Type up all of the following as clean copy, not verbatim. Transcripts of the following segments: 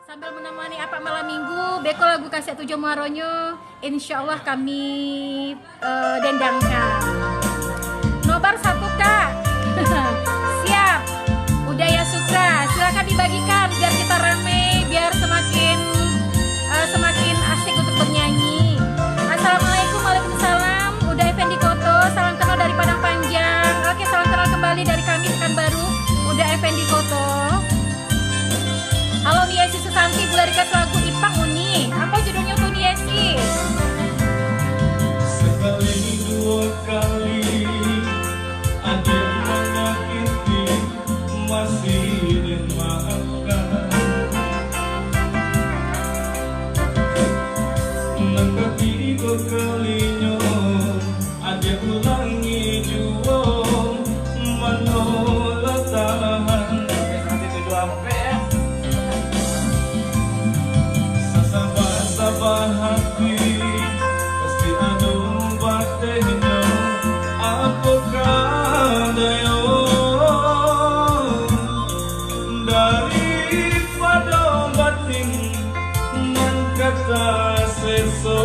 Sambil menemani apa malam minggu, beko lagu kasih tujuh maronyo, insya Allah kami dendangkan. Nobar satu kak, siap. Udah ya Sukra, silakan dibagikan biar kita rame, biar semakin asik untuk bernyanyi. Assalamualaikum, waalaikumsalam. Udah Effendi Koto, salam kenal dari Padang Panjang. Oke, salam kenal kembali dari kami Pekanbaru. Udah Effendi Koto. Halo Niesi Susanti, boleh request lagu Ipang Uni. Apa judulnya tuh Niesi? Sekali dua kali ada yang menyakiti, masih dimaafkan. Nang ketiga kalinya ada ulangi jua menolak tahan. Sabah hati pasti ada batenya, apakah dayo daripada batin nan kata seso,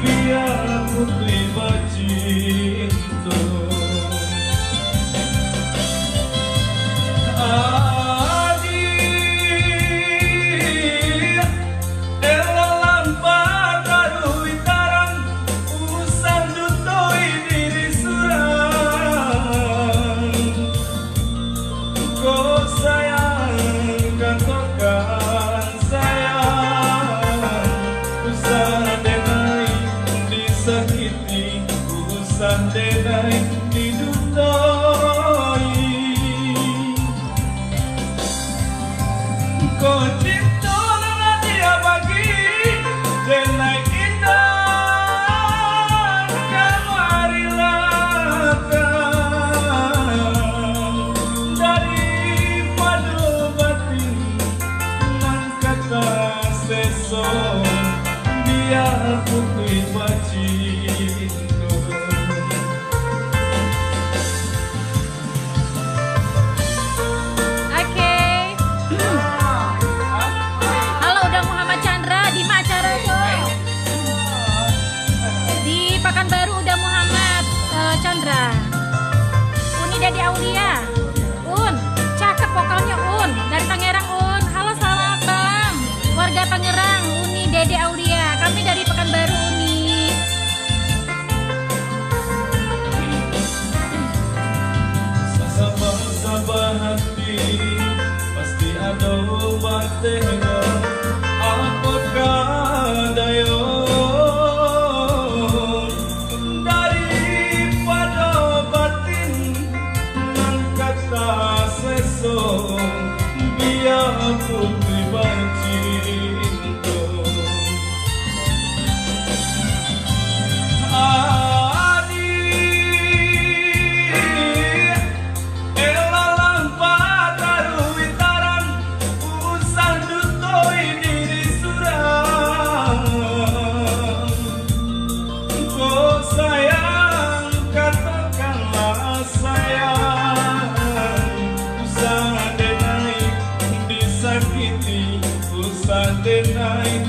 biar putri bacinto. Denai didutai, kau cinta nana dia bagi denai indah kamarilakan daripada batin nan kata seso, biar putri bacinto. Pekanbaru udah Muhammad Chandra, Uni Dede Aulia, cakep vokalnya dari Tangerang halo selamat malam warga Tangerang, Uni Dede Aulia, kami dari Pekanbaru Uni. Sabah hati pasti ada obatnya, apakah dayo biar putri bacinto. Adik elalang pataru witaran, usah dutoi diri surang. Kau sayang katakanlah sayang, usah denai disakiti, usah denai